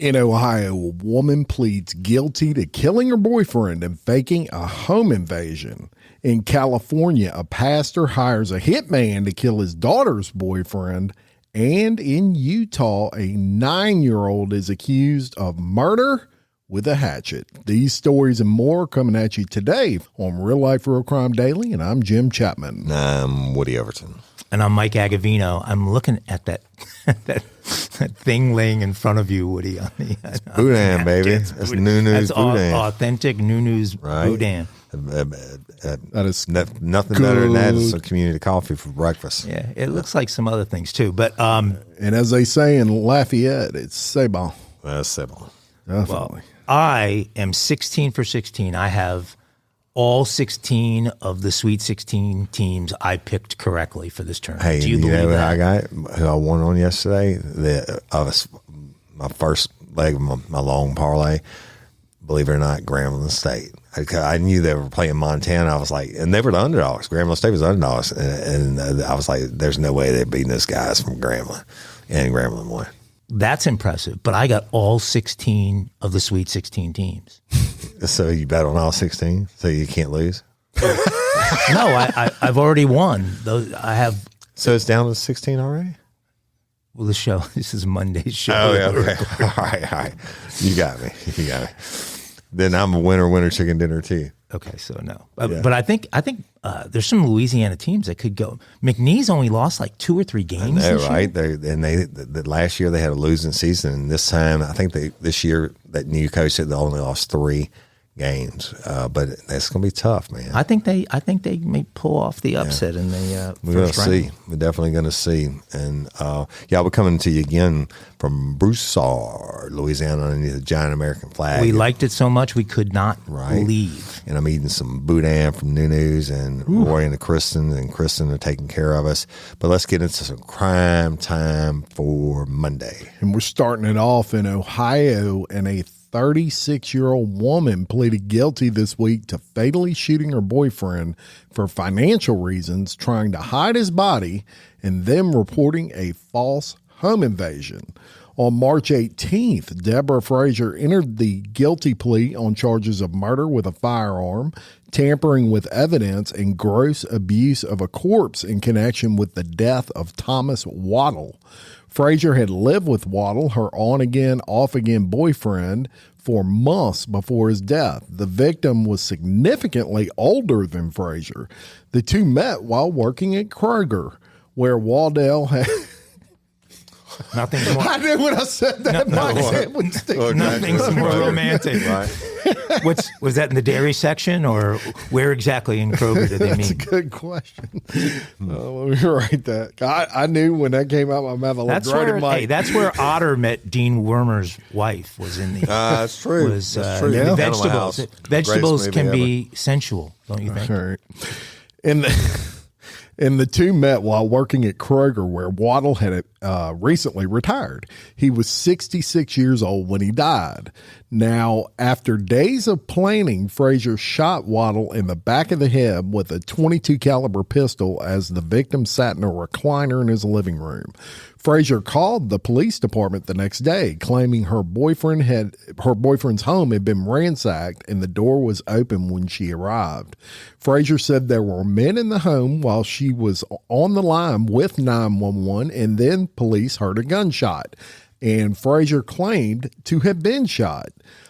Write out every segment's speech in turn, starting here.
In Ohio, a woman pleads guilty to killing her boyfriend and faking a home invasion. In California, a pastor hires a hitman to kill his daughter's boyfriend. And in Utah, a 9-year-old is accused of murder with a hatchet. These stories and more coming at you today on Real Life Real Crime Daily, and I'm Jim Chapman. I'm Woody Overton. And I'm Mike Agavino. I'm looking at that thing laying in front of you, Woody. It's boudin, baby. That's Nunu's boudin. Authentic Nunu's right? Boudin. That is nothing better than that is some community coffee for breakfast. Yeah, it looks like some other things too. But and as they say in Lafayette, it's c'est bon. That's c'est bon. Definitely. Well, I am 16 for 16. I have all 16 of the Sweet 16 teams I picked correctly for this tournament. Hey, do you believe that? I got who I won on yesterday? My first leg of my long parlay. Believe it or not, Grambling State. I knew they were playing Montana. I was like, and they were the underdogs. Grambling State was the underdogs, and I was like, there's no way they're beating those guys from Grambling, and Grambling won. That's impressive. But I got all 16 of the Sweet 16 teams. So you bet on all 16, so you can't lose. No, I've already won. I have. So it's down to 16 already. Well, this is Monday's show. Oh, yeah, okay. All right. You got me. Then I'm a winner, chicken dinner too. Okay, so no. Yeah. But I think there's some Louisiana teams that could go. McNeese only lost like 2 or 3 games. I know, this right? Year. Last year they had a losing season, and this time I think this year that new coach said they only lost 3 games, but that's going to be tough, man. I think they may pull off the upset in the we're going to first round. see. We're definitely going to see. And we're coming to you again from Broussard, Louisiana, underneath the giant American flag. We liked it so much we could not leave. And I'm eating some boudin from Nunu's, and Roy and Kristen are taking care of us. But let's get into some crime time for Monday. And we're starting it off in Ohio, and a 36-year-old woman pleaded guilty this week to fatally shooting her boyfriend for financial reasons, trying to hide his body, and then reporting a false home invasion. On March 18th, Deborah Frazier entered the guilty plea on charges of murder with a firearm, tampering with evidence, and gross abuse of a corpse in connection with the death of Thomas Waddle. Frazier had lived with Waddle, her on-again, off-again boyfriend, for months before his death. The victim was significantly older than Frazier. The two met while working at Kroger, where Waddell had... Nothing's more. I knew when I said that. Nothing's more romantic. Right. Was that in the dairy section, or where exactly in Kroger did they meet? That's a good question. Let me write that. I knew when that came out my mouth. I looked right at Mike. Hey, that's where Otter met Dean Wormer's wife. Was in the. That's true. That's true. Yeah. Vegetables. Vegetables can be sensual, don't you think? All right. And the two met while working at Kroger, where Waddle had recently retired. He was 66 years old when he died. Now, after days of planning, Frazier shot Waddle in the back of the head with a .22 caliber pistol as the victim sat in a recliner in his living room. Frazier called the police department the next day, claiming her boyfriend's home had been ransacked and the door was open when she arrived. Frazier said there were men in the home while she was on the line with 911, and then police heard a gunshot, and Frazier claimed to have been shot.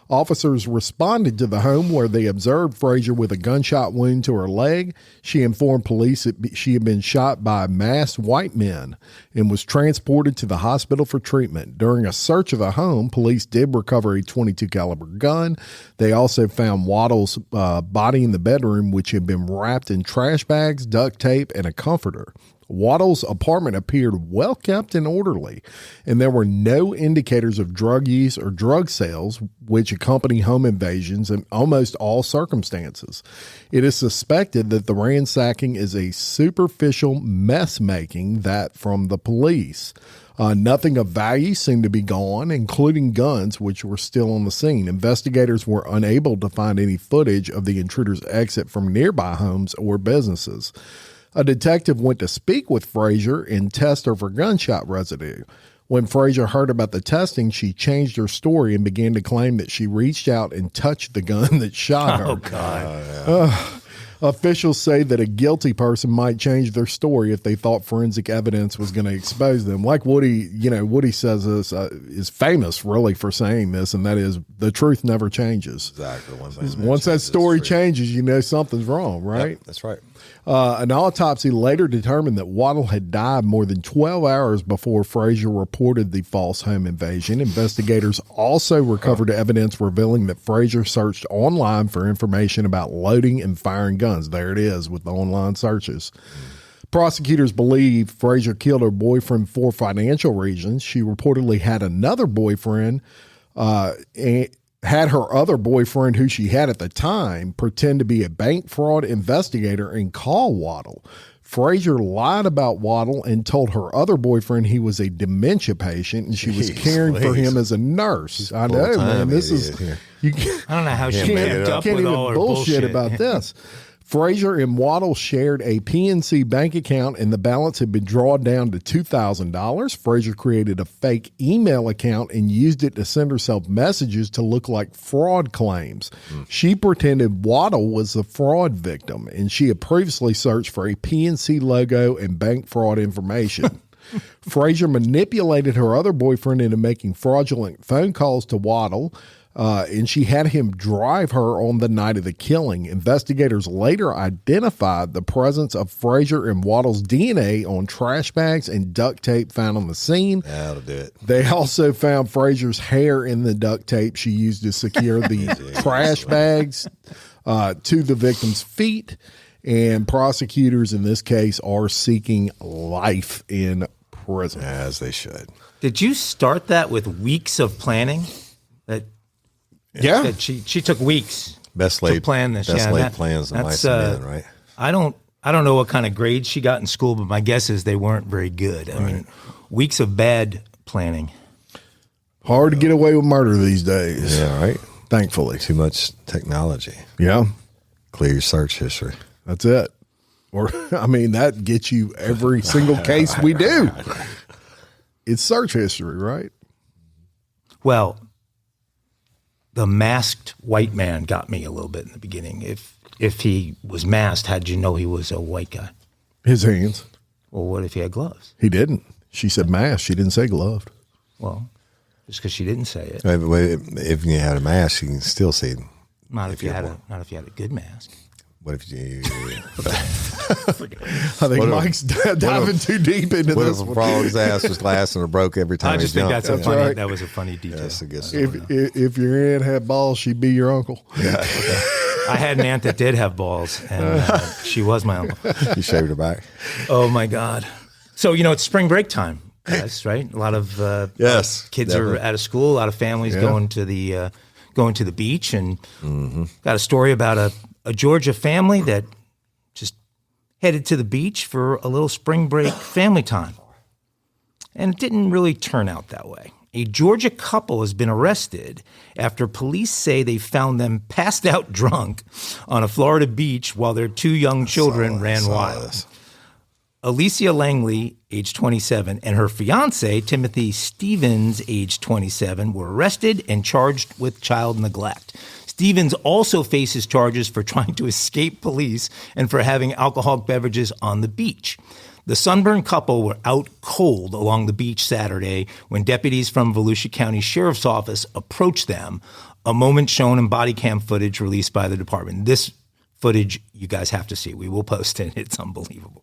Officers responded to the home, where they observed Frazier with a gunshot wound to her leg. She informed police that she had been shot by masked white men and was transported to the hospital for treatment. During a search of the home, police did recover a .22 caliber gun. They also found Waddle's body in the bedroom, which had been wrapped in trash bags, duct tape, and a comforter. Waddle's apartment appeared well kept and orderly, and there were no indicators of drug use or drug sales, which accompany home invasions in almost all circumstances. It is suspected that the ransacking is a superficial mess making that from the police. Nothing of value seemed to be gone, including guns, which were still on the scene. Investigators were unable to find any footage of the intruder's exit from nearby homes or businesses. A detective went to speak with Frazier and test her for gunshot residue. When Frazier heard about the testing, she changed her story and began to claim that she reached out and touched the gun that shot her. Oh, God. Officials say that a guilty person might change their story if they thought forensic evidence was going to expose them. Like Woody, Woody says this is famous really for saying this, and that is the truth never changes. Exactly. Once that story changes, something's wrong, right? Yep, that's right. An autopsy later determined that Waddle had died more than 12 hours before Frazier reported the false home invasion. Investigators also recovered evidence revealing that Frazier searched online for information about loading and firing guns. There it is with the online searches. Prosecutors believe Frazier killed her boyfriend for financial reasons. She reportedly had another boyfriend and had her other boyfriend, who she had at the time, pretend to be a bank fraud investigator and call Waddle. Frazier lied about Waddle and told her other boyfriend he was a dementia patient and she was caring for him as a nurse. I know, man. This is I don't know how she kept up can't with even all her bullshit about this. Frazier and Waddle shared a PNC bank account, and the balance had been drawn down to $2,000. Frazier created a fake email account and used it to send herself messages to look like fraud claims. She pretended Waddle was the fraud victim, and she had previously searched for a PNC logo and bank fraud information. Frazier manipulated her other boyfriend into making fraudulent phone calls to Waddle, and she had him drive her on the night of the killing. Investigators later identified the presence of Frazier and Waddle's DNA on trash bags and duct tape found on the scene. That'll do it. They also found Frazier's hair in the duct tape she used to secure the trash bags to the victim's feet. And prosecutors in this case are seeking life in prison. As they should. Did you start that with weeks of planning? That she took weeks to plan this. Best laid plans of mice and men, right? I don't know what kind of grades she got in school, but my guess is they weren't very good. I mean, weeks of bad planning. Hard to get away with murder these days. Yeah, right. Thankfully. Too much technology. Yeah. Clear your search history. That's it. Or, that gets you every single case we do. It's search history, right? Well, the masked white man got me a little bit in the beginning. If he was masked, how'd you know he was a white guy? His hands. Well, what if he had gloves? He didn't. She said masked. She didn't say gloved. Well, just because she didn't say it. If you had a mask, you can still see them. Not if you had a good mask. What if you? I think Mike's diving too deep into what this. If a frog's ass was glass and it broke every time? I just think jumped? that was a funny detail. That's a good story. If your aunt had balls, she'd be your uncle. Yeah. I had an aunt that did have balls, and she was my uncle. You shaved her back. Oh my God! So it's spring break time, guys, right? A lot of yes, kids definitely. are out of school. A lot of families going to the beach, and got a story about a Georgia family that just headed to the beach for a little spring break family time. And it didn't really turn out that way. A Georgia couple has been arrested after police say they found them passed out drunk on a Florida beach while their two young children ran wild. Alicia Langley, age 27, and her fiance, Timothy Stevens, age 27, were arrested and charged with child neglect. Stevens also faces charges for trying to escape police and for having alcoholic beverages on the beach. The sunburned couple were out cold along the beach Saturday when deputies from Volusia County Sheriff's Office approached them, a moment shown in body cam footage released by the department. This footage you guys have to see. We will post it. It's unbelievable.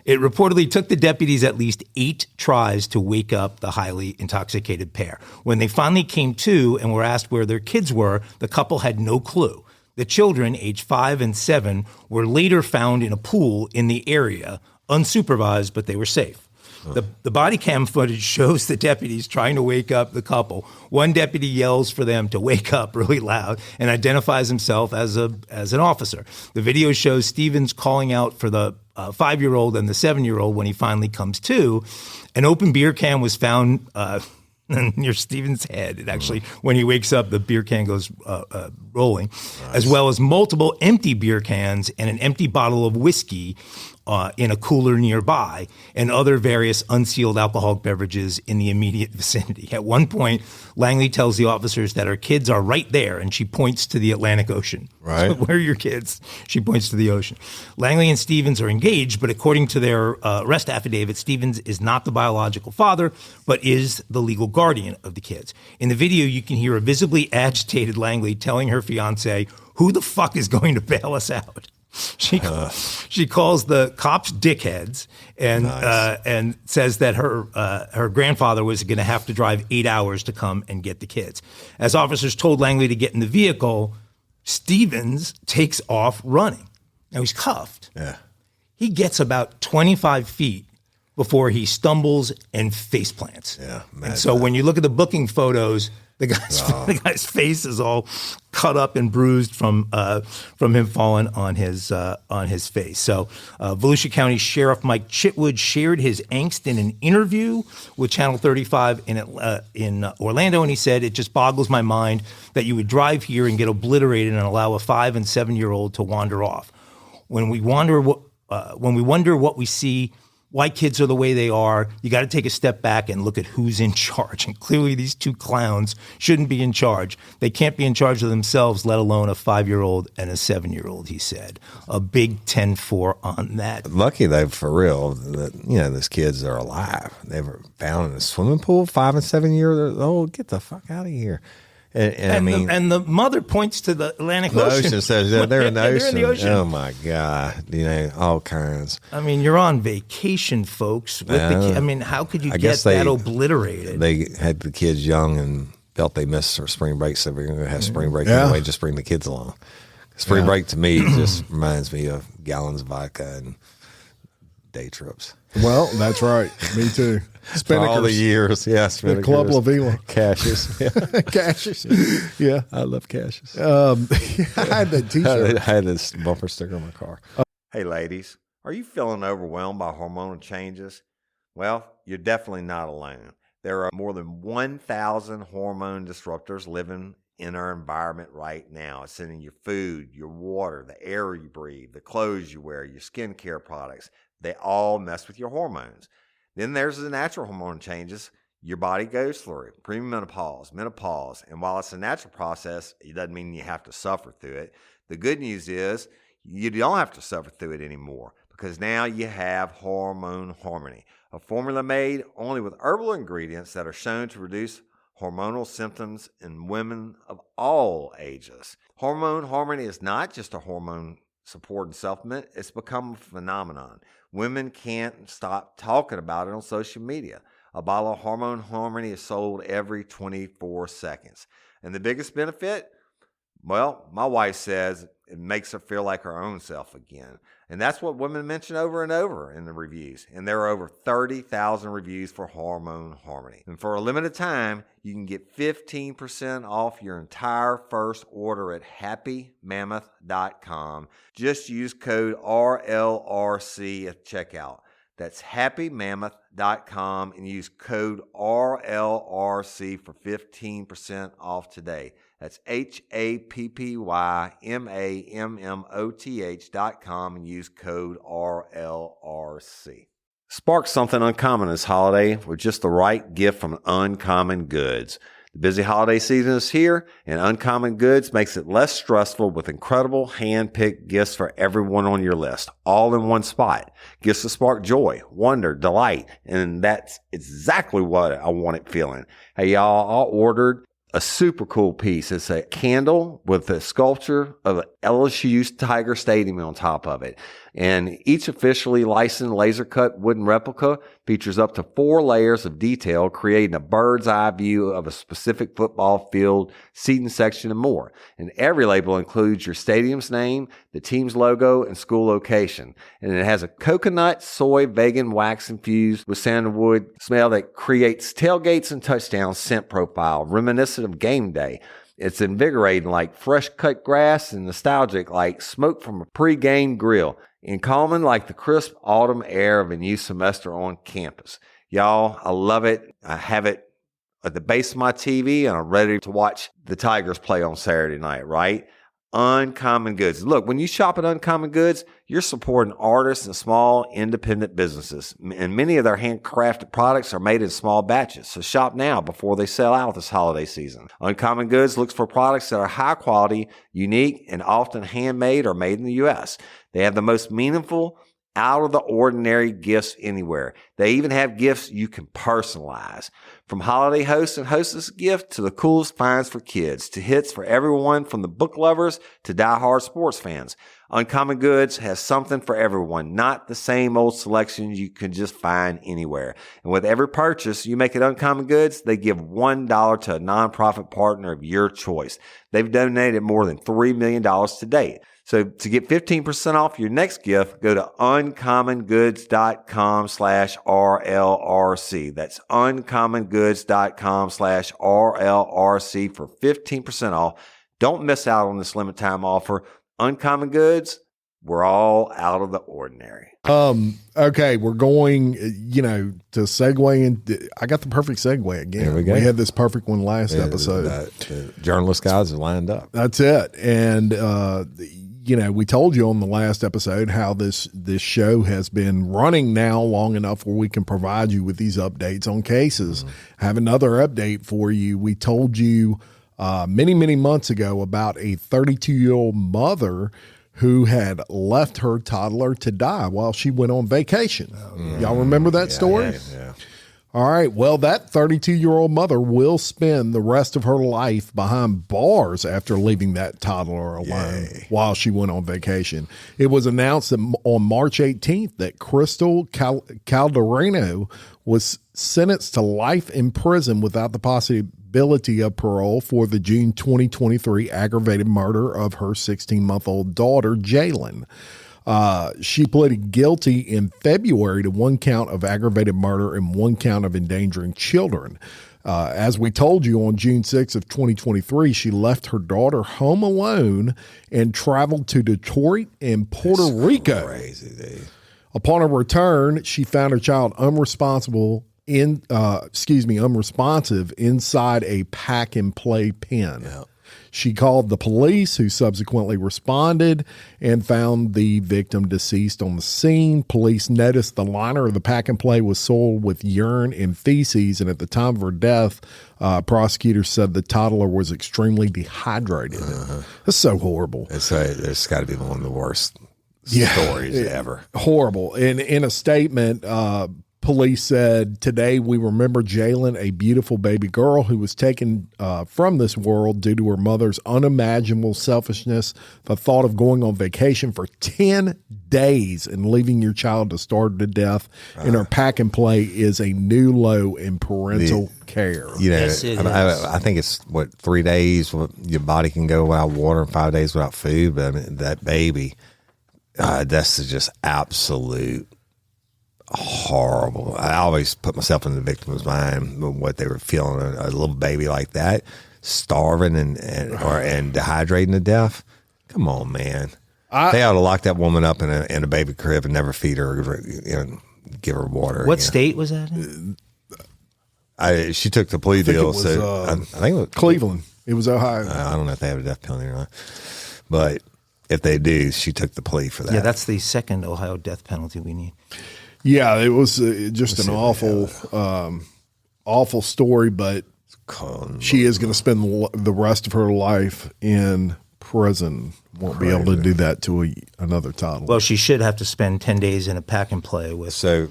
It reportedly took the deputies at least 8 tries to wake up the highly intoxicated pair. When they finally came to and were asked where their kids were, the couple had no clue. The children, aged 5 and 7, were later found in a pool in the area, unsupervised, but they were safe. The body cam footage shows the deputies trying to wake up the couple. One deputy yells for them to wake up really loud and identifies himself as an officer. The video shows Stevens calling out for the 5-year-old and the 7-year-old when he finally comes to. An open beer can was found near Stevens' head. It actually, when he wakes up, the beer can goes rolling, as well as multiple empty beer cans and an empty bottle of whiskey, in a cooler nearby and other various unsealed alcoholic beverages in the immediate vicinity. At one point, Langley tells the officers that her kids are right there, and she points to the Atlantic Ocean. Right. So, where are your kids? She points to the ocean. Langley and Stevens are engaged, but according to their arrest affidavit, Stevens is not the biological father, but is the legal guardian of the kids. In the video, you can hear a visibly agitated Langley telling her fiancé, "Who the fuck is going to bail us out?" She calls the cops dickheads and says that her grandfather was going to have to drive 8 hours to come and get the kids. As officers told Langley to get in the vehicle, Stevens takes off running. Now he's cuffed. Yeah. He gets about 25 feet before he stumbles and face plants. Yeah. And so when you look at the booking photos, the guy's face is all cut up and bruised from him falling on his face. So Volusia County Sheriff Mike Chitwood shared his angst in an interview with Channel 35 in Orlando, and he said, "It just boggles my mind that you would drive here and get obliterated and allow a 5- and 7-year-old to wander off. When we wonder what we see, why kids are the way they are, you got to take a step back and look at who's in charge. And clearly these two clowns shouldn't be in charge. They can't be in charge of themselves, let alone a 5-year-old and a 7-year-old, he said. A big 10-4 on that. Lucky though, for real, that those kids are alive. They were found in a swimming pool, 5 and 7 years old. Get the fuck out of here. And the mother points to the Atlantic Ocean. The ocean says they're in the ocean. They're in the ocean. Oh my God. All kinds. I mean, you're on vacation, folks. With how could you get that obliterated? They had the kids young and felt they missed their spring break, so we're going to have spring break anyway. Just bring the kids along. Spring break to me just reminds me of gallons of vodka and day trips. Well, that's right. Me too. For all the years, yes. The Club La Vila. Cassius. Yeah. Cassius. Yeah. I love Cassius. I had that t-shirt. I had this bumper sticker on my car. Hey, ladies, are you feeling overwhelmed by hormonal changes? Well, you're definitely not alone. There are more than 1,000 hormone disruptors living in our environment right now. It's in your food, your water, the air you breathe, the clothes you wear, your skincare products. They all mess with your hormones. Then there's the natural hormone changes your body goes through, premenopause, menopause. And while it's a natural process, it doesn't mean you have to suffer through it. The good news is you don't have to suffer through it anymore because now you have Hormone Harmony, a formula made only with herbal ingredients that are shown to reduce hormonal symptoms in women of all ages. Hormone Harmony is not just a hormone support and supplement. It's become a phenomenon. Women can't stop talking about it on social media. A bottle of Hormone Harmony is sold every 24 seconds. And the biggest benefit? Well, my wife says it makes her feel like her own self again. And that's what women mention over and over in the reviews. And there are over 30,000 reviews for Hormone Harmony. And for a limited time, you can get 15% off your entire first order at happymammoth.com. Just use code RLRC at checkout. That's happymammoth.com and use code RLRC for 15% off today. That's happymammoth.com and use code RLRC. Spark something uncommon this holiday with just the right gift from Uncommon Goods. The busy holiday season is here, and Uncommon Goods makes it less stressful with incredible hand-picked gifts for everyone on your list, all in one spot. Gifts that spark joy, wonder, delight, and that's exactly what I wanted feeling. Hey, y'all, I ordered a super cool piece. It's a candle with a sculpture of LSU's Tiger Stadium on top of it. And each officially licensed laser cut wooden replica features up to 4 layers of detail, creating a bird's eye view of a specific football field, seating section, and more. And every label includes your stadium's name, the team's logo, and school location. And it has a coconut, soy, vegan wax infused with sandalwood smell that creates tailgates and touchdowns scent profile, reminiscent of game day. It's invigorating like fresh cut grass and nostalgic like smoke from a pre-game grill, and calming like the crisp autumn air of a new semester on campus. Y'all, I love it. I have it at the base of my TV, and I'm ready to watch the Tigers play on Saturday night, right? Uncommon Goods. Look, when you shop at Uncommon Goods, you're supporting artists and small independent businesses. And many of their handcrafted products are made in small batches. So shop now before they sell out this holiday season. Uncommon Goods looks for products that are high quality, unique, and often handmade or made in the U.S. They have the most meaningful, out of the ordinary gifts anywhere. They even have gifts you can personalize. From holiday hosts and hostess gifts to the coolest finds for kids, to hits for everyone from the book lovers to diehard sports fans. Uncommon Goods has something for everyone, not the same old selections you can just find anywhere. And with every purchase you make at Uncommon Goods, they give $1 to a nonprofit partner of your choice. They've donated more than $3 million to date. So to get 15% off your next gift, go to uncommongoods.com/RLRC. That's uncommongoods.com/RLRC for 15% off. Don't miss out on this limited time offer. Uncommon Goods, we're all out of the ordinary. Okay, we're going, to segue in. I got the perfect segue again. There we go. We had this perfect one last episode. The journalist guys are lined up. That's it. And, we told you on the last episode how this show has been running now long enough where we can provide you with these updates on cases. I have another update for you. We told you many, many months ago about a 32-year-old mother who had left her toddler to die while she went on vacation. Y'all remember that story? Yeah. All right. Well, that 32-year-old mother will spend the rest of her life behind bars after leaving that toddler alone while she went on vacation. It was announced that on March 18th that Crystal Calderano was sentenced to life in prison without the possibility of parole for the June 2023 aggravated murder of her 16-month-old daughter, Jalen. She pleaded guilty in February to one count of aggravated murder and one count of endangering children. As we told you on June 6th of 2023, she left her daughter home alone and traveled to Detroit and Puerto Rico. Crazy, dude. Upon her return, she found her child unresponsive inside a pack and play pen. Yeah. She called the police, who subsequently responded and found the victim deceased on the scene. Police noticed the liner of the pack and play was soiled with urine and feces, and at the time of her death, prosecutors said the toddler was extremely dehydrated. That's so horrible. It's got to be one of the worst stories ever. Horrible. And in a statement, police said, "Today we remember Jalen, a beautiful baby girl who was taken from this world due to her mother's unimaginable selfishness. The thought of going on vacation for 10 days and leaving your child to starve to death in her pack and play is a new low in parental care." Yes, it is. I think it's 3 days your body can go without water and 5 days without food. But I mean, that baby, that's just absolute horrible. I always put myself in the victim's mind, what they were feeling, a little baby like that, starving and dehydrating to death. Come on, man. They ought to lock that woman up in a baby crib and never feed her, give her water. What state was that in? She took the plea deal. I think it was Cleveland. It was Ohio. I don't know if they have a death penalty or not, but if they do, she took the plea for that. Yeah, that's the second Ohio death penalty we need. Yeah, it was just an awful story, but she is going to spend the rest of her life in prison. Won't be able to do that to another toddler. Well, she should have to spend 10 days in a pack and play with no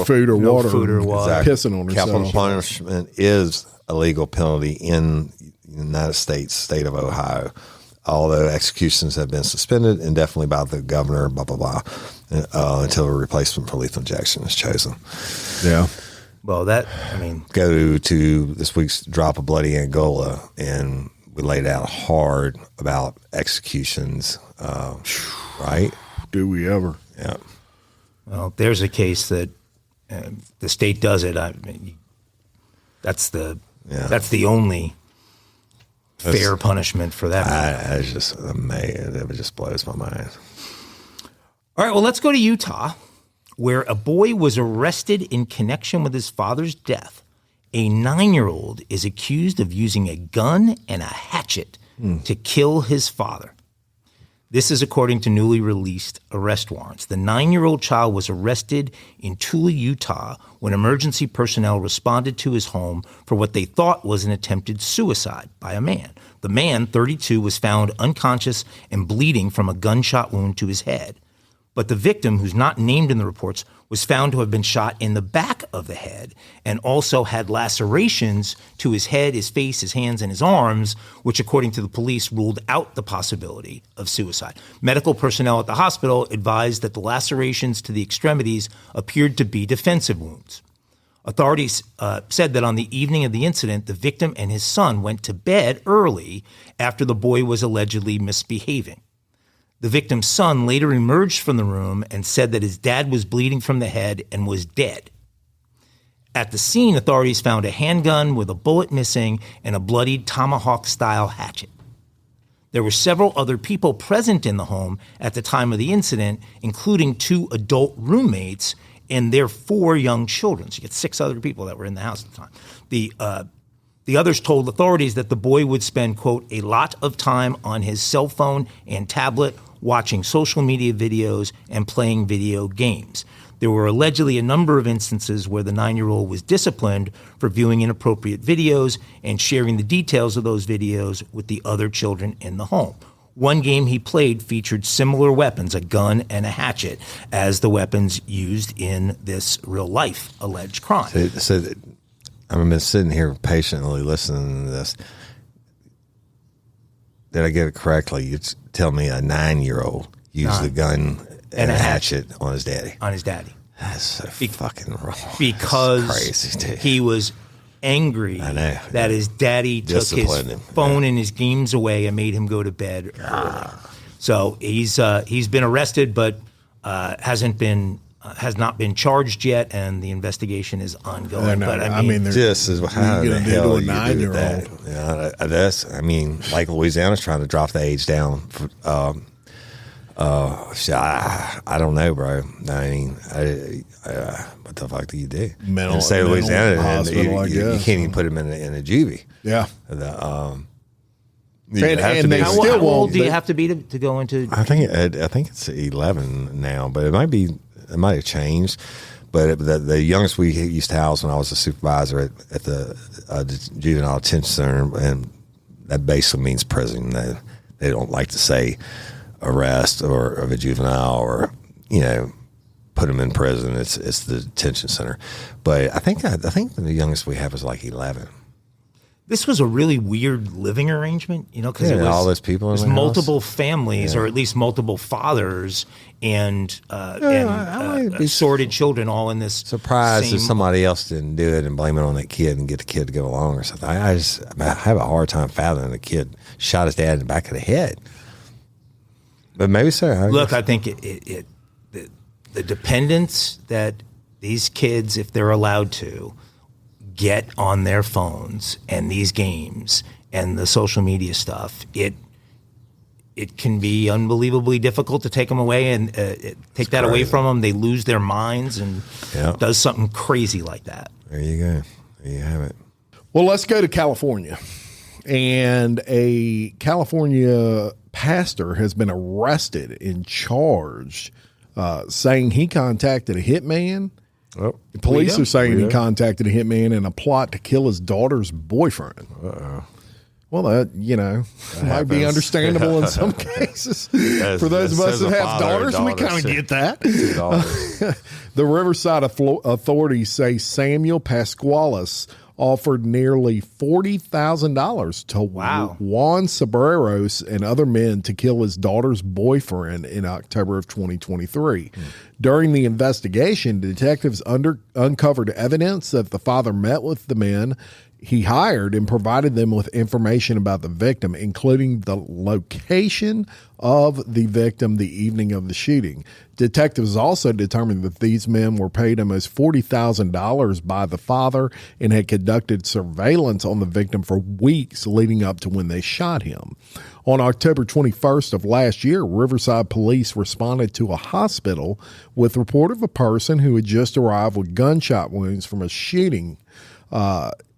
food or water. Exactly. Pissing on herself. Capital punishment is a legal penalty in the United States, state of Ohio, although executions have been suspended indefinitely by the governor, blah, blah, blah, until a replacement for lethal injection is chosen. Yeah. Well, go to this week's Drop of Bloody Angola, and we laid out hard about executions, right? Do we ever? Yeah. Well, there's a case that the state does it. I mean, that's the only fair punishment for that. I was just amazed. It just blows my mind. All right, well, let's go to Utah, where a boy was arrested in connection with his father's death. A 9-year-old is accused of using a gun and a hatchet to kill his father. This is according to newly released arrest warrants. The 9-year-old child was arrested in Tule, Utah, when emergency personnel responded to his home for what they thought was an attempted suicide by a man. The man, 32, was found unconscious and bleeding from a gunshot wound to his head. But the victim, who's not named in the reports, was found to have been shot in the back of the head and also had lacerations to his head, his face, his hands, and his arms, which, according to the police, ruled out the possibility of suicide. Medical personnel at the hospital advised that the lacerations to the extremities appeared to be defensive wounds. Authorities said that on the evening of the incident, the victim and his son went to bed early after the boy was allegedly misbehaving. The victim's son later emerged from the room and said that his dad was bleeding from the head and was dead. At the scene, authorities found a handgun with a bullet missing and a bloodied tomahawk-style hatchet. There were several other people present in the home at the time of the incident, including 2 adult roommates and their 4 young children. So you get 6 other people that were in the house at the time. The others told authorities that the boy would spend, quote, a lot of time on his cell phone and tablet watching social media videos and playing video games. There were allegedly a number of instances where the 9-year-old was disciplined for viewing inappropriate videos and sharing the details of those videos with the other children in the home. One game he played featured similar weapons, a gun and a hatchet, as the weapons used in this real-life alleged crime. So I've been sitting here patiently listening to this. Did I get it correctly? You tell me a 9-year-old used a gun and a hatchet on his daddy. On his daddy. That's so fucking wrong. Because crazy, dude. He was angry that his daddy took his phone and his games away and made him go to bed early. So he's been arrested, but has not been charged yet, and the investigation is ongoing. But I mean this is how the hell you do that. Yeah, that's. I mean, like Louisiana's trying to drop the age down. I don't know, bro. I mean, what the fuck do you do? In the state of Louisiana, hospital, you can't even put him in a juvie. Yeah. How old do you have to be to go into? I think it's 11 now, but it might have changed. But the youngest we used to house when I was a supervisor at the juvenile detention center, and that basically means prison. They don't like to say arrest or of a juvenile or put them in prison. It's the detention center. But I think the youngest we have is like 11. This was a really weird living arrangement, because it was all those people. There's multiple families, or at least multiple fathers, and assorted children all in this. Surprised if somebody else didn't do it and blame it on that kid and get the kid to go along or something. I have a hard time fathoming the kid shot his dad in the back of the head. But maybe so. Look, I think the dependence that these kids, if they're allowed to, get on their phones and these games and the social media stuff, it can be unbelievably difficult to take them away and take that away from them. They lose their minds and does something crazy like that. There you go. There you have it. Well, let's go to California. And a California pastor has been arrested and charged saying he contacted a hitman. Oh, police are saying he contacted a hitman in a plot to kill his daughter's boyfriend. Uh-oh. Well, that might be understandable in some cases. For those of us that have daughters, we kind of get that. The Riverside authorities say Samuel Pasqualis offered nearly $40,000 to Juan Sabreros and other men to kill his daughter's boyfriend in October of 2023. During the investigation, detectives uncovered evidence that the father met with the men he hired and provided them with information about the victim, including the location of the victim the evening of the shooting. Detectives also determined that these men were paid almost $40,000 by the father and had conducted surveillance on the victim for weeks leading up to when they shot him. On October 21st of last year, Riverside police responded to a hospital with report of a person who had just arrived with gunshot wounds from a shooting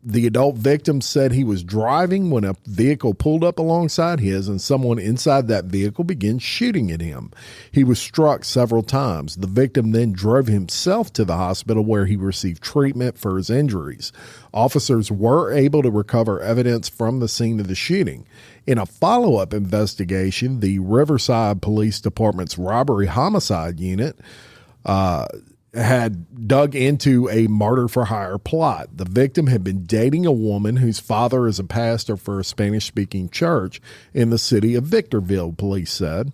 The adult victim said he was driving when a vehicle pulled up alongside his, and someone inside that vehicle began shooting at him. He was struck several times. The victim then drove himself to the hospital where he received treatment for his injuries. Officers were able to recover evidence from the scene of the shooting. In a follow-up investigation, the Riverside Police Department's robbery homicide unit had dug into a murder-for-hire plot. The victim had been dating a woman whose father is a pastor for a Spanish-speaking church in the city of Victorville, police said.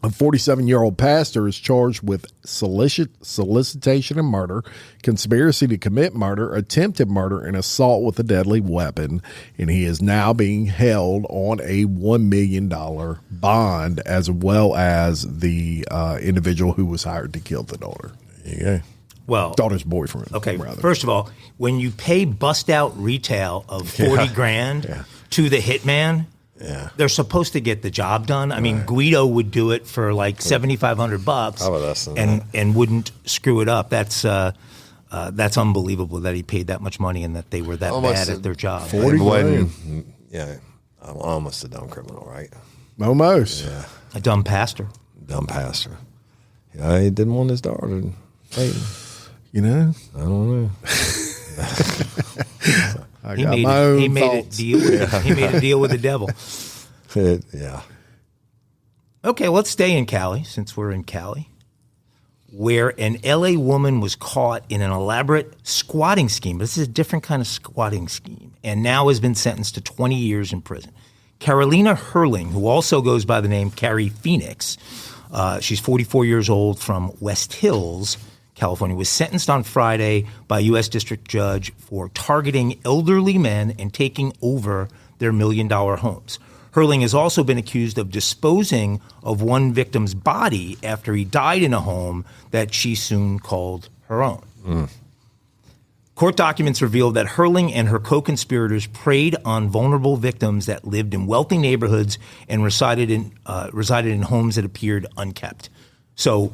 A 47-year-old pastor is charged with solicitation of murder, conspiracy to commit murder, attempted murder, and assault with a deadly weapon, and he is now being held on a $1 million bond, as well as the individual who was hired to kill the daughter. There you go. Well, daughter's boyfriend. Okay, rather. First of all, when you pay bust-out retail of 40 grand to the hitman, they're supposed to get the job done. I mean, Guido would do it for like $7,500 and wouldn't screw it up. That's unbelievable that he paid that much money and that they were that bad at their job. 40 grand. Yeah, almost a dumb criminal, right? Almost. Yeah, A dumb pastor. dumb pastor. Yeah, he didn't want his daughter. Hey, You know? I don't know. He made a deal with the devil. Yeah. Okay, let's stay in Cali, since we're in Cali, where an L.A. woman was caught in an elaborate squatting scheme. This is a different kind of squatting scheme, and now has been sentenced to 20 years in prison. Carolina Herling, who also goes by the name Carrie Phoenix, she's 44 years old from West Hills, California, was sentenced on Friday by a U.S. district judge for targeting elderly men and taking over their $1 million homes. Herling has also been accused of disposing of one victim's body after he died in a home that she soon called her own. Court documents revealed that Herling and her co-conspirators preyed on vulnerable victims that lived in wealthy neighborhoods and resided in homes that appeared unkept. So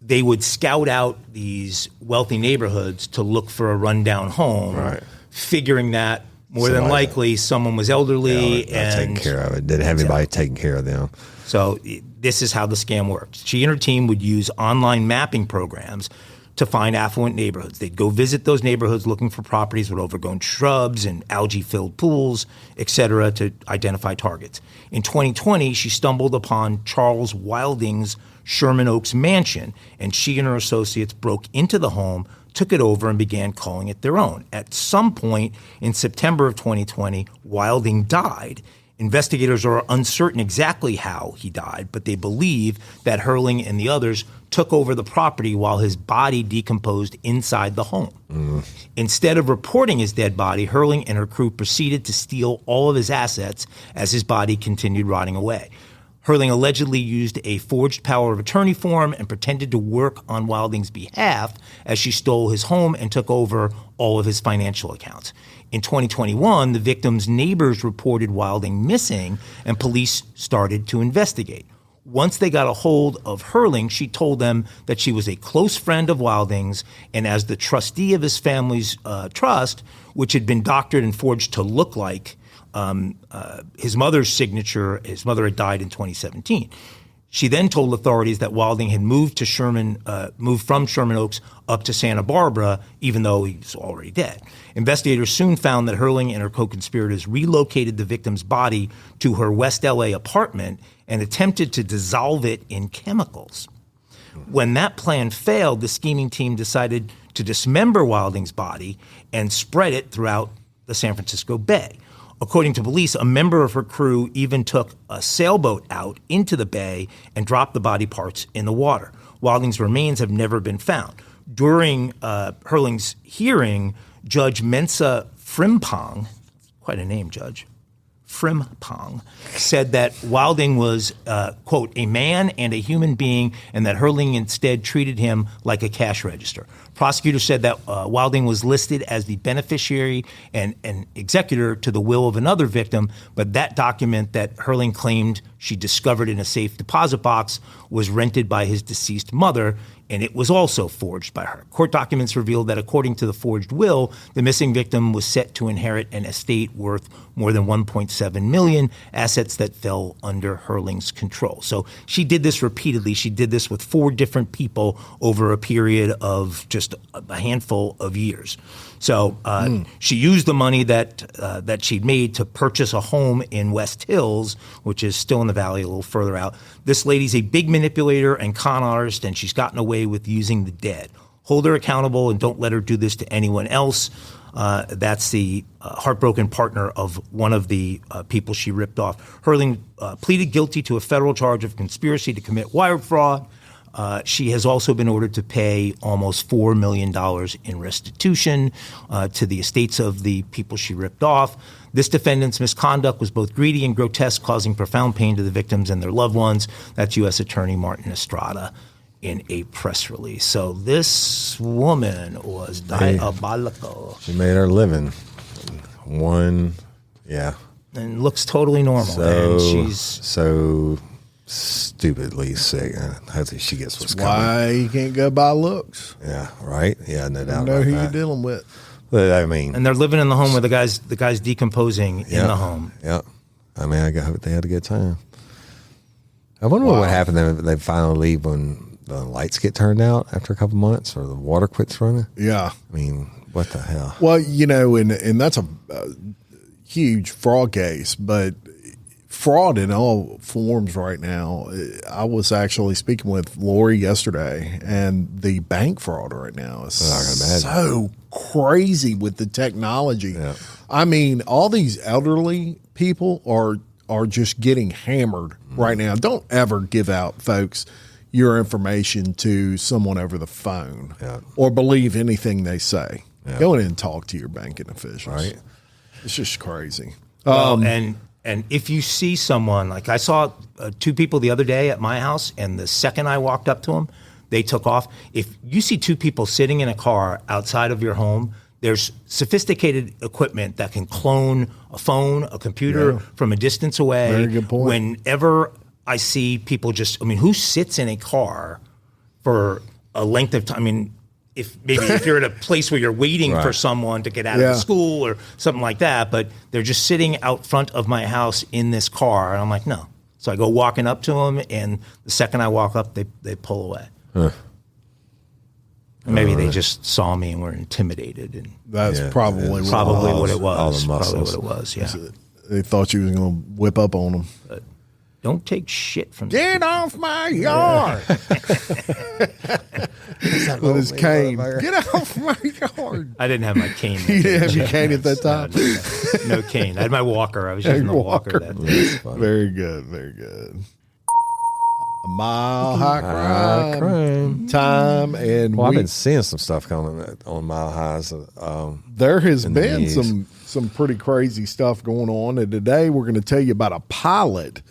they would scout out these wealthy neighborhoods to look for a rundown home, figuring that more than likely someone was elderly and taking care of it. Didn't have anybody taking care of them. So this is how the scam worked. She and her team would use online mapping programs to find affluent neighborhoods. They'd go visit those neighborhoods looking for properties with overgrown shrubs and algae-filled pools, et cetera, to identify targets. In 2020, she stumbled upon Charles Wilding's Sherman Oaks mansion, and she and her associates broke into the home, took it over, and began calling it their own. At some point in September of 2020, Wilding died. Investigators are uncertain exactly how he died, but they believe that Herling and the others took over the property while his body decomposed inside the home. Instead of reporting his dead body, Herling and her crew proceeded to steal all of his assets as his body continued rotting away. Herling allegedly used a forged power of attorney form and pretended to work on Wilding's behalf as she stole his home and took over all of his financial accounts. In 2021, the victim's neighbors reported Wilding missing, and police started to investigate. Once they got a hold of Herling, she told them that she was a close friend of Wilding's, and as the trustee of his family's trust, which had been doctored and forged to look like his mother's signature, his mother had died in 2017. She then told authorities that Wilding had moved from Sherman Oaks up to Santa Barbara, even though he was already dead. Investigators soon found that Herling and her co-conspirators relocated the victim's body to her West LA apartment and attempted to dissolve it in chemicals. When that plan failed, the scheming team decided to dismember Wilding's body and spread it throughout the San Francisco Bay. According to police, a member of her crew even took a sailboat out into the bay and dropped the body parts in the water. Wilding's remains have never been found. During Herling's hearing, Judge Mensa Frimpong, quite a name, Judge, Frimpong, said that Wilding was, quote, a man and a human being, and that Herling instead treated him like a cash register. Prosecutors said that Wilding was listed as the beneficiary and executor to the will of another victim, but that document that Herling claimed she discovered in a safe deposit box was rented by his deceased mother. and it was also forged by her. Court documents revealed that according to the forged will, the missing victim was set to inherit an estate worth more than $1.7 million, assets that fell under Herling's control. So she did this repeatedly. She did this with 4 different people over a period of just a handful of years. So she used the money that she'd made to purchase a home in West Hills, which is still in the valley a little further out. This lady's a big manipulator and con artist, and she's gotten away with using the dead. Hold her accountable and don't let her do this to anyone else. That's the heartbroken partner of one of the people she ripped off. Herling pleaded guilty to a federal charge of conspiracy to commit wire fraud. She has also been ordered to pay almost $4 million in restitution to the estates of the people she ripped off. This defendant's misconduct was both greedy and grotesque, causing profound pain to the victims and their loved ones. That's U.S. Attorney Martin Estrada in a press release. So this woman was diabolical. She made her living. And looks totally normal. So, and she's so stupidly sick. Hopefully she gets what's coming. Why you can't go by looks? Yeah, right? Yeah, no doubt Know about who that. you're dealing with. But I mean, and they're living in the home where the guy's decomposing in the home. Yeah. I mean, I hope they had a good time. I wonder what happened then. They finally leave when the lights get turned out after a couple months or the water quits running. Yeah. I mean, what the hell? Well, and that's a huge fraud case, but fraud in all forms right now. I was actually speaking with Lori yesterday, and the bank fraud right now is so crazy with the technology. Yeah. I mean, all these elderly people are just getting hammered right now. Don't ever give out, folks, your information to someone over the phone or believe anything they say. Yeah. Go in and talk to your banking officials. Right. It's just crazy. Well, and if you see someone, like I saw 2 people the other day at my house, and the second I walked up to them, they took off. If you see 2 people sitting in a car outside of your home, there's sophisticated equipment that can clone a phone, a computer from a distance away. Very good point. Whenever I see people who sits in a car for a length of time? I mean, if you're at a place where you're waiting for someone to get out of school or something like that, but they're just sitting out front of my house in this car, and I'm like, no. So I go walking up to them, and the second I walk up, they pull away. Huh. Maybe they just saw me and were intimidated, and that's probably what it was. All the muscles. Probably what it was. Yeah, they thought you was going to whip up on them. But don't take shit from. Get off my yard! With his cane. Get off my yard! I didn't have my cane. You didn't have your cane at that time. No cane. I had my walker. I was using a walker. That very good. Very good. A Mile High Crime time, and I've been seeing some stuff coming on Mile Highs. There has been some pretty crazy stuff going on, and today we're going to tell you about a pilot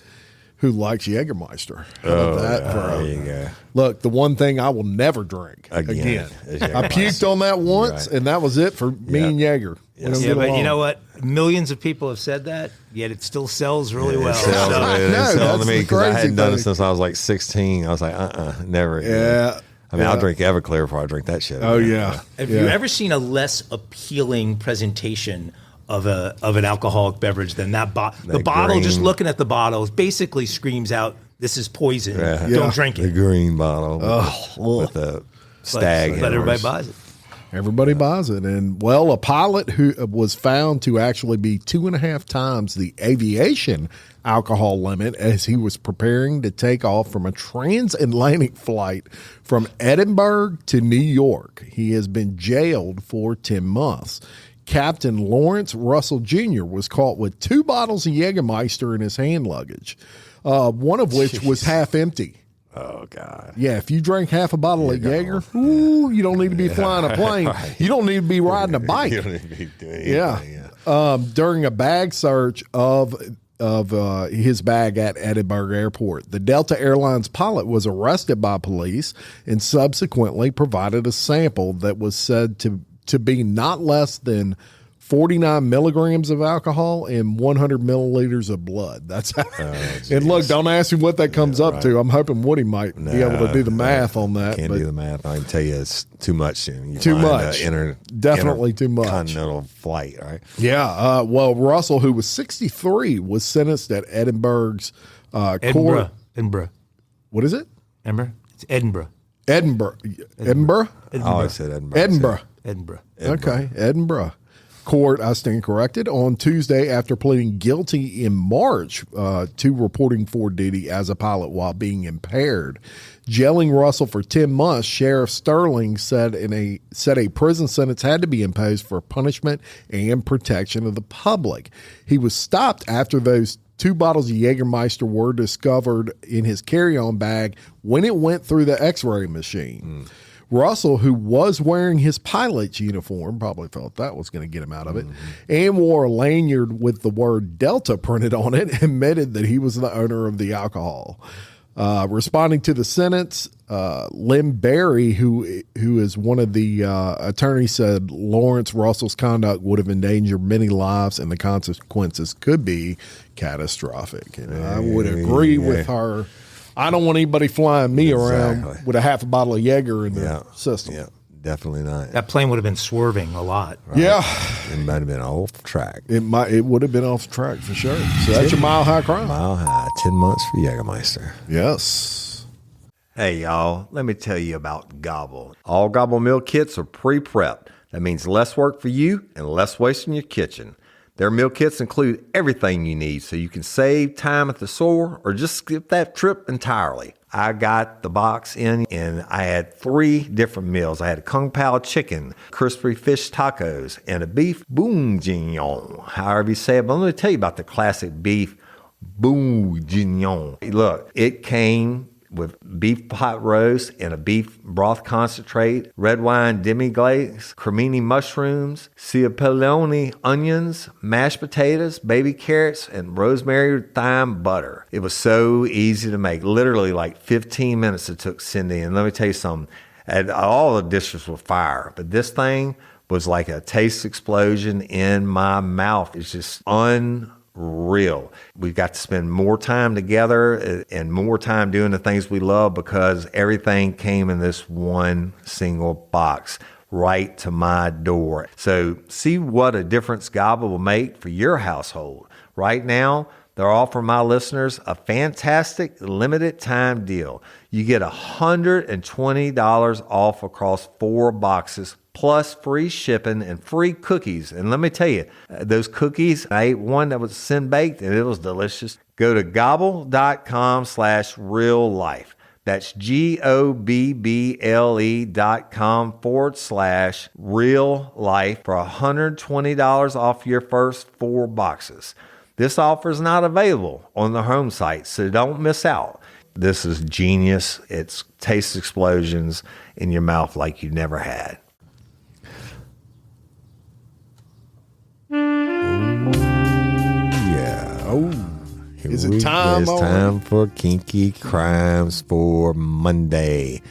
who likes Jägermeister. There you go. Look, the one thing I will never drink again. I puked on that once, and that was it for me and Jaeger. Yes. Yeah, but you know what? Millions of people have said that, yet it still sells really well. It sells to me because I hadn't done it since I was like 16. I was like, never again. Yeah. I mean, I'll drink Everclear before I drink that shit. Oh, yeah. Have you ever seen a less appealing presentation of an alcoholic beverage than that the bottle, green, just looking at the bottle, basically screams out, "This is poison. Don't drink it." The green bottle with the stag. But everybody buys it. Everybody buys it. And, well, a pilot who was found to actually be 2.5 times the aviation alcohol limit as he was preparing to take off from a transatlantic flight from Edinburgh to New York. He has been jailed for 10 months. Captain Lawrence Russell Jr. was caught with 2 bottles of Jägermeister in his hand luggage, one of which was half empty. Oh, God. Yeah, if you drink half a bottle of Jaeger, you don't need to be flying a plane. Right. You don't need to be riding a bike. You don't need to be doing anything. During a bag search of his bag at Edinburgh Airport, the Delta Airlines pilot was arrested by police and subsequently provided a sample that was said to be not less than 49 milligrams of alcohol, and 100 milliliters of blood. That's how. And look, don't ask me what that comes up to. I'm hoping Woody might be able to do the math on that. Can't do the math. I can tell you it's too much. Too much. Definitely too much. Continental flight, right? Yeah. Well, Russell, who was 63, was sentenced at Edinburgh's court. Edinburgh. What is it? Edinburgh? It's Edinburgh. Edinburgh. I always said Edinburgh. Edinburgh. Okay. Edinburgh. Court, I stand corrected, on Tuesday after pleading guilty in March to reporting for duty as a pilot while being impaired. Jailing Russell for 10 months, Sheriff Sterling said a prison sentence had to be imposed for punishment and protection of the public. He was stopped after those 2 bottles of Jägermeister were discovered in his carry-on bag when it went through the X-ray machine. Russell, who was wearing his pilot's uniform, probably felt that was going to get him out of it, and wore a lanyard with the word Delta printed on it, admitted that he was the owner of the alcohol. Responding to the sentence, Lynn Berry, who is one of the attorneys, said Lawrence Russell's conduct would have endangered many lives and the consequences could be catastrophic. And I would agree with her. I don't want anybody flying me around with a half a bottle of Jaeger in the system. Yeah, definitely not. That plane would have been swerving a lot. Right? Yeah. It might have been off track. It would have been off track for sure. So that's your mile high crime. Mile high, 10 months for Jägermeister. Yes. Hey, y'all, let me tell you about Gobble. All Gobble meal kits are pre-prepped. That means less work for you and less waste in your kitchen. Their meal kits include everything you need so you can save time at the store or just skip that trip entirely. I got the box in and I had 3 different meals. I had a Kung Pao chicken, crispy fish tacos, and a beef bourguignon, however you say it. But let me tell you about the classic beef bourguignon. Look, it came with beef pot roast and a beef broth concentrate, red wine demi-glace, cremini mushrooms, cipollone onions, mashed potatoes, baby carrots, and rosemary thyme butter. It was so easy to make. Literally like 15 minutes it took Cindy. And let me tell you something, all the dishes were fire, but this thing was like a taste explosion in my mouth. It's just unreal. We've got to spend more time together and more time doing the things we love because everything came in this one single box right to my door. So see what a difference Gobble will make for your household. Right now, they're offering my listeners a fantastic limited time deal. You get $120 off across 4 boxes plus free shipping and free cookies. And let me tell you, those cookies, I ate one that was sin baked and it was delicious. Go to gobble.com/real life. That's GOBBLE.com/real life for $120 off your first 4 boxes. This offer is not available on the home site, so don't miss out. This is genius. It's taste explosions in your mouth like you never had. Is it time? It's time for Kinky Crimes for Monday.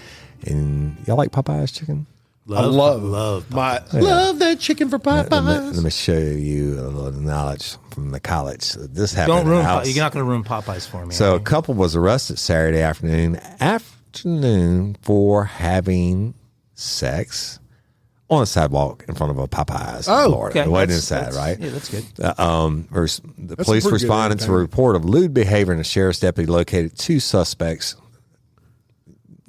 And y'all like Popeye's chicken? Love that chicken for Popeyes. Let me show you a little knowledge from the college. This happened. Don't ruin. You're not going to ruin Popeyes for me. So a couple was arrested Saturday afternoon for having sex on a sidewalk in front of a Popeyes in Florida. Okay. It wasn't inside, right? Yeah, that's good. The police responded to a report of lewd behavior, and the sheriff's deputy located 2 suspects,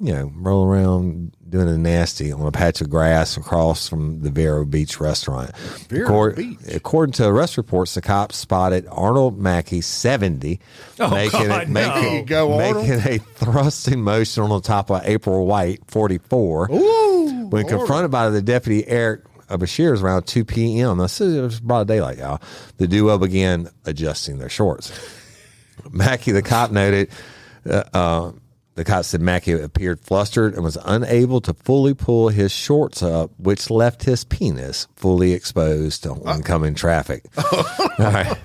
rolling around doing a nasty on a patch of grass across from the Vero Beach restaurant. According to arrest reports, the cops spotted Arnold Mackey, 70, making a thrusting motion on top of April White, 44. When confronted by the deputy, Eric Bashir, around 2 p.m. This is broad daylight, y'all. The duo began adjusting their shorts. Mackey, the cop noted, the cop said Mackey appeared flustered and was unable to fully pull his shorts up, which left his penis fully exposed to oncoming traffic. All right.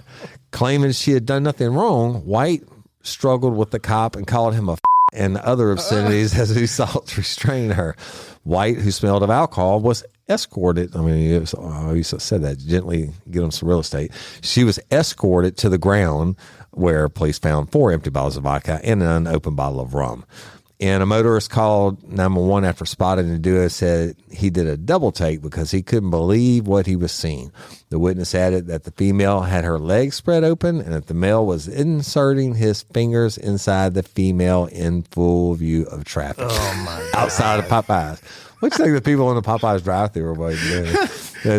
Claiming she had done nothing wrong, White struggled with the cop and called him a and other obscenities as he sought to restrain her. White, who smelled of alcohol, was escorted. I mean, I used to say that, gently get him some real estate. She was escorted to the ground where police found 4 empty bottles of vodka and an unopened bottle of rum. And a motorist called 911 after spotting the duo, said he did a double take because he couldn't believe what he was seeing. The witness added that the female had her legs spread open and that the male was inserting his fingers inside the female in full view of traffic. Oh my God. Outside of Popeyes. What do you think the people in the Popeyes drive-thru were doing?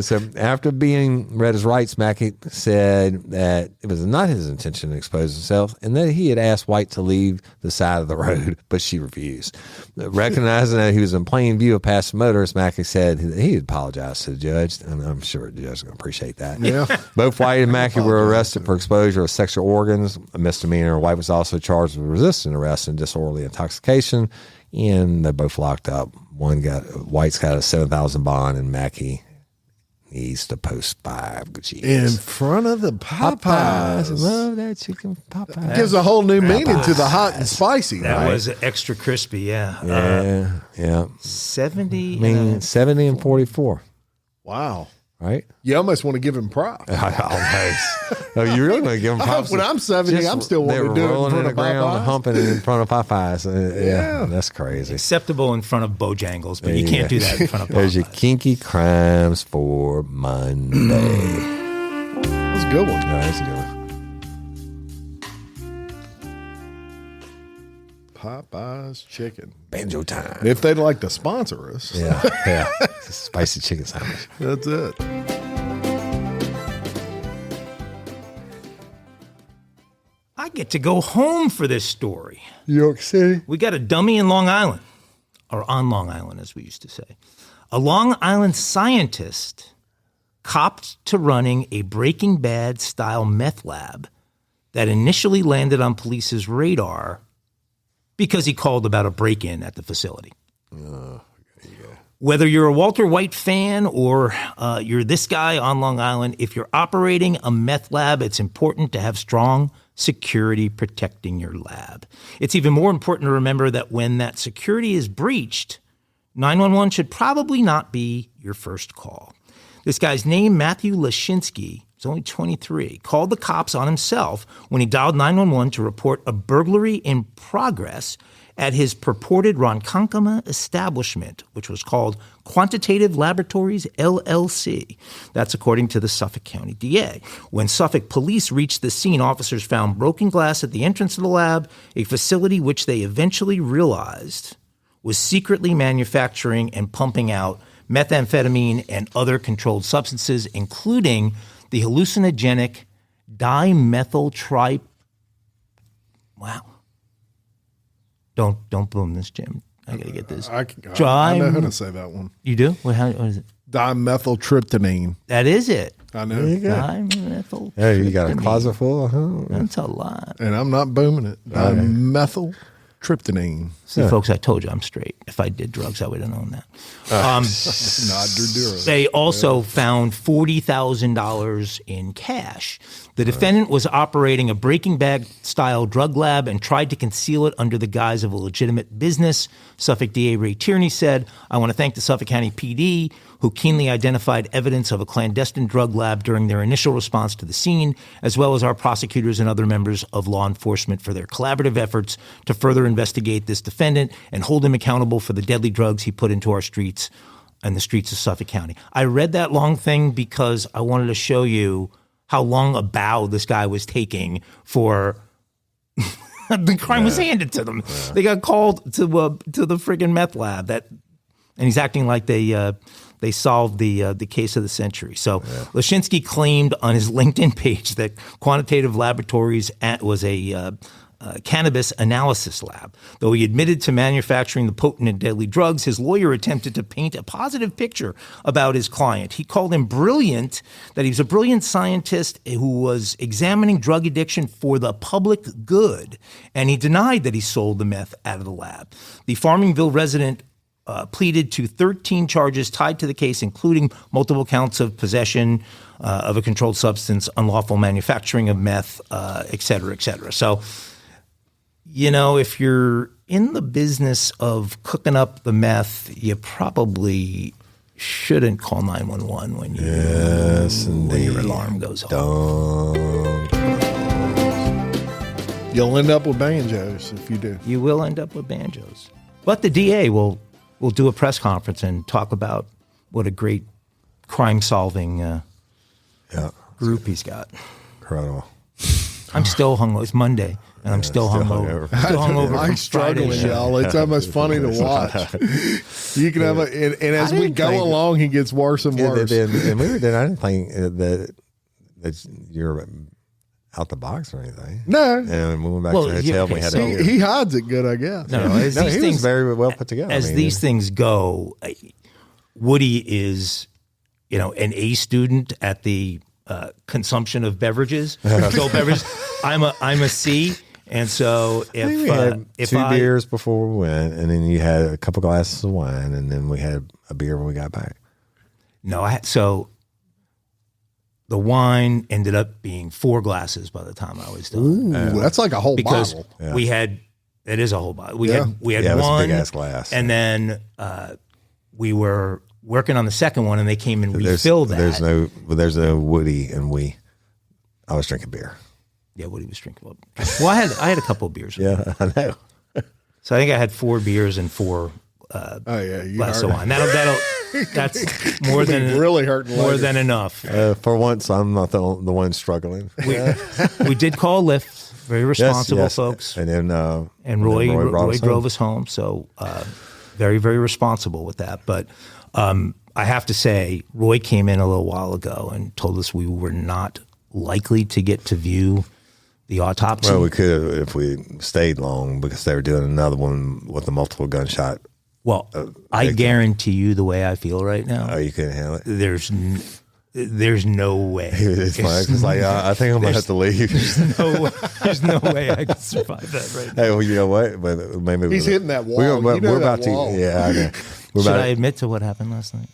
So after being read his rights, Mackey said that it was not his intention to expose himself and that he had asked White to leave the side of the road, but she refused. Recognizing that he was in plain view of passing motorists, Mackey said he apologized to the judge, and I'm sure the judge is going to appreciate that. Yeah. Both White and Mackey were arrested for exposure of sexual organs, a misdemeanor. White was also charged with resisting arrest and disorderly intoxication, and they're both locked up. White's got a $7,000 bond, and Mackey needs to post 5 G's. In front of the Popeyes. Love that chicken Popeyes. Gives a whole new meaning to the hot and spicy. That right? was extra crispy, yeah. Yeah. 70. I mean, 70 and 44, Wow. right? You almost want to give him props. Almost. No, you really want to give them props. When I'm 70, I'm still wanting to do it in rolling front in of the ground, Popeyes. humping it in front of Popeyes. Yeah. That's crazy. Acceptable in front of Bojangles, but you can't do that in front of There's your Popeyes. kinky crimes for Monday. That's a good one. No, that's a good one. Popeyes chicken. Banjo time. If they'd like to sponsor us, Yeah. It's a spicy chicken sandwich. that's it. I get to go home for this story. New York City. We got a dummy in Long Island, or on Long Island, as we used to say. A Long Island scientist copped to running a Breaking Bad style meth lab that initially landed on police's radar because he called about a break-in at the facility. Whether you're a Walter White fan or you're this guy on Long Island, if you're operating a meth lab, it's important to have strong security protecting your lab. It's even more important to remember that when that security is breached, 911 should probably not be your first call. This guy's name, Matthew Lashinsky, he's only 23, called the cops on himself when he dialed 911 to report a burglary in progress at his purported Ronkonkoma establishment, which was called Quantitative Laboratories, LLC. That's according to the Suffolk County DA. When Suffolk police reached the scene, officers found broken glass at the entrance of the lab, a facility which they eventually realized was secretly manufacturing and pumping out methamphetamine and other controlled substances, including the hallucinogenic dimethyl Wow. Don't boom this, Jim. I gotta get this. I know how to say that one. You do? What is it? Dimethyltryptamine. That is it. I know. Dimethyl. Yeah, you got a closet full? That's a lot. And I'm not booming it. Dimethyltryptamine. See, folks, I told you I'm straight. If I did drugs, I would have known that. They also found $40,000 in cash. The defendant was operating a Breaking Bad-style drug lab and tried to conceal it under the guise of a legitimate business. Suffolk DA Ray Tierney said, "I want to thank the Suffolk County PD, who keenly identified evidence of a clandestine drug lab during their initial response to the scene, as well as our prosecutors and other members of law enforcement for their collaborative efforts to further investigate this defendant and hold him accountable for the deadly drugs he put into our streets and the streets of Suffolk County." I read that long thing because I wanted to show you how long a bow this guy was taking for the crime was handed to them. They got called to the friggin' meth lab and he's acting like they solved the case of the century. So Lashinsky claimed on his LinkedIn page that Quantitative Laboratories was a cannabis analysis lab. Though he admitted to manufacturing the potent and deadly drugs, his lawyer attempted to paint a positive picture about his client. He called him brilliant, that he was a brilliant scientist who was examining drug addiction for the public good, and he denied that he sold the meth out of the lab. The Farmingville resident pleaded to 13 charges tied to the case, including multiple counts of possession of a controlled substance, unlawful manufacturing of meth, et cetera, et cetera. So if you're in the business of cooking up the meth, you probably shouldn't call 911 when your alarm goes off. You'll end up with banjos if you do. You will end up with banjos. But the DA will do a press conference and talk about what a great crime-solving group he's got. Incredible. I'm still hungover. It's Monday, and I'm still hungover. Still hungover. I'm from struggling, Friday's show. y'all. It's almost funny to watch. You can have and as we go along, he gets worse and worse. And we were there. I didn't think that you're out the box or anything. No. And we went back to the hotel. And we had he hides it good, I guess. No, he was very well put together. As these things go, Woody is, an A student at the consumption of beverages, adult beverages. I'm a C, and so if two beers before we went, and then you had a couple glasses of wine, and then we had a beer when we got back. No, so the wine ended up being 4 glasses by the time I was done. Ooh, that's like a whole because bottle. It is a whole bottle. We had it was one a big ass glass, and then we were working on the second one, and they came and refilled that. There's no Woody and we. I was drinking beer. Yeah, Woody was drinking. Well, I had a couple of beers. Yeah, I know. So I think I had 4 beers and 4 glasses of wine. That's more than really hurting. More than enough. For once, I'm not the one struggling. We did call Lyft. Very responsible folks. And then and Roy drove us home. So very, very responsible with that. But I have to say, Roy came in a little while ago and told us we were not likely to get to view the autopsy. Well, we could have if we stayed long because they were doing another one with a multiple gunshot. Well, I guarantee you the way I feel right now. Oh, you couldn't handle it? There's no way. It's fine. It's like, I think I'm going to have to leave. There's no way I could survive that right now. Hey, well, you know what? But maybe he's hitting that wall. We're about to. Yeah, I know. Should I admit to what happened last night?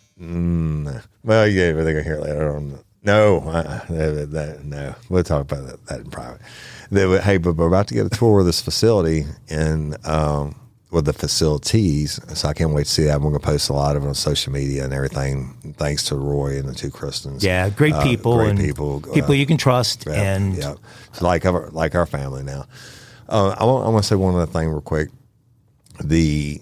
Well, yeah, but they're going to hear it later on. No, no. We'll talk about that in private. Hey, but we're about to get a tour of this facility and with the facilities, so I can't wait to see that. I'm going to post a lot of it on social media and everything. Thanks to Roy and the 2 Kristens. Yeah, great people, people you can trust, and It's like our family now. I want to say one other thing real quick. The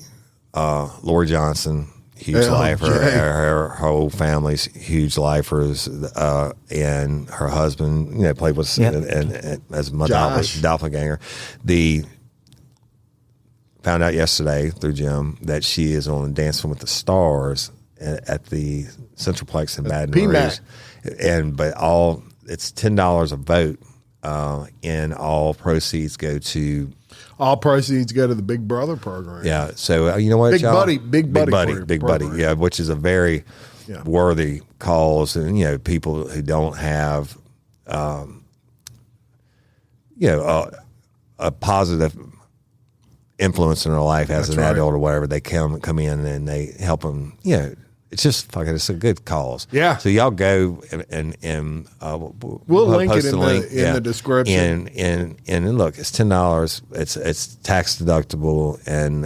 Lori Johnson. Huge lifer. Her whole family's huge lifers, and her husband, played with and as my doppelganger. Found out yesterday through Jim that she is on Dancing with the Stars at the Centralplex in Baton Rouge, but it's $10 a vote, and all proceeds go to. All proceeds go to the Big Brother program. Yeah. So you know what, Big y'all? Big buddy. Yeah, which is a very worthy cause, and people who don't have, a positive influence in their life as an adult or whatever, they come in and they help them. It's a good cause. Yeah. So y'all go and we'll link it in the description. And look, it's $10. It's tax deductible, and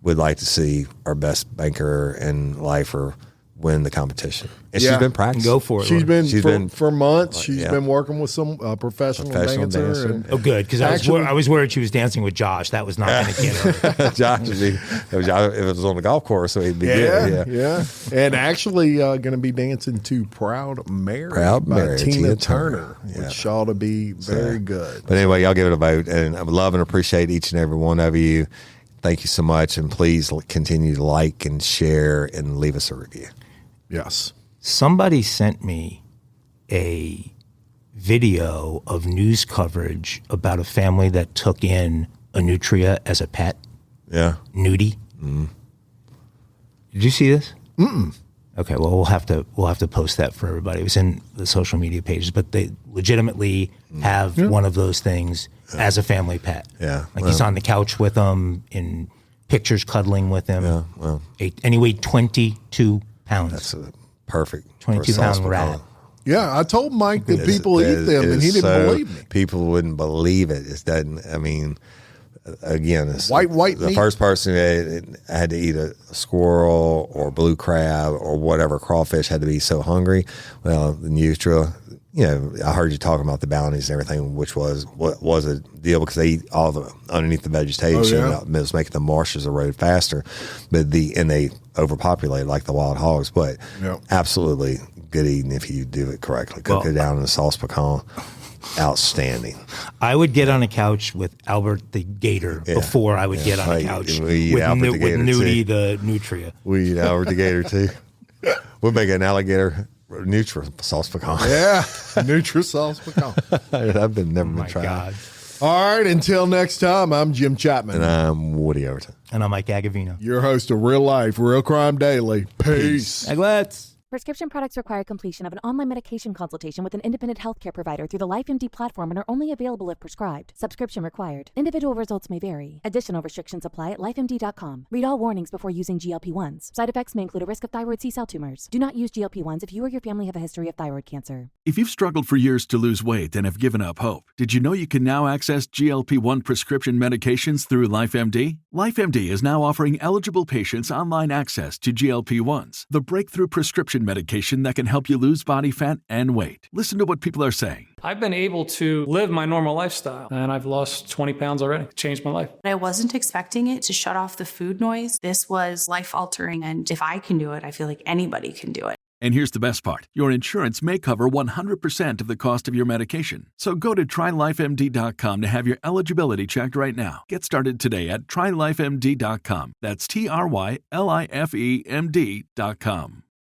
we'd like to see our best banker and lifer win the competition. And she's been practicing. Go for it. She's been for months. She's been working with some professional dancer. And good, because I was worried she was dancing with Josh. That was not going to get her. Josh would be, if it was on the golf course, so he'd be good. Yeah. And actually going to be dancing to Proud Mary by Tina Turner, which ought to be very good. But anyway, y'all give it a vote, and I would love and appreciate each and every one of you. Thank you so much, and please continue to like and share and leave us a review. Yes. Somebody sent me a video of news coverage about a family that took in a nutria as a pet. Yeah. Nudie. Mm. Did you see this? Mm-mm. Okay, well we'll have to post that for everybody. It was in the social media pages, but they legitimately have one of those things as a family pet. Yeah. He's on the couch with them, in pictures cuddling with him. Yeah. Well. And he weighed 22 pounds. That's a perfect 22-pound rat. Yeah, I told Mike that people eat them, and he didn't believe me. People wouldn't believe it. It doesn't. I mean, again, White the meat? first person that had to eat a squirrel or blue crab or whatever crawfish had to be so hungry. Well, the Nutra, I heard you talking about the bounties and everything, which was a deal because they eat all the underneath the vegetation. Oh, yeah. It was making the marshes erode faster, and they overpopulate like the wild hogs. But absolutely good eating if you do it correctly. Cook it down in a sauce pecan. Outstanding. I would get on a couch with Albert the Gator before I would get on a couch with Nudie the Nutria. We eat Albert the Gator too. We'll make an alligator Nutra sauce pecan. Yeah, Nutra sauce pecan. I've never been tried. God. All right, until next time, I'm Jim Chapman. And I'm Woody Overton. And I'm Mike Agavino. Your host of Real Life, Real Crime Daily. Peace. Let's. Prescription products require completion of an online medication consultation with an independent healthcare provider through the LifeMD platform and are only available if prescribed. Subscription required. Individual results may vary. Additional restrictions apply at lifemd.com. Read all warnings before using GLP-1s. Side effects may include a risk of thyroid C-cell tumors. Do not use GLP-1s if you or your family have a history of thyroid cancer. If you've struggled for years to lose weight and have given up hope, did you know you can now access GLP-1 prescription medications through LifeMD? LifeMD is now offering eligible patients online access to GLP-1s, the breakthrough prescription medication that can help you lose body fat and weight. Listen to what people are saying. I've been able to live my normal lifestyle, and I've lost 20 pounds already. Changed my life. I wasn't expecting it to shut off the food noise. This was life-altering, and if I can do it, I feel like anybody can do it. And here's the best part. Your insurance may cover 100% of the cost of your medication. So go to TryLifeMD.com to have your eligibility checked right now. Get started today at TryLifeMD.com. That's TryLifeMD.com.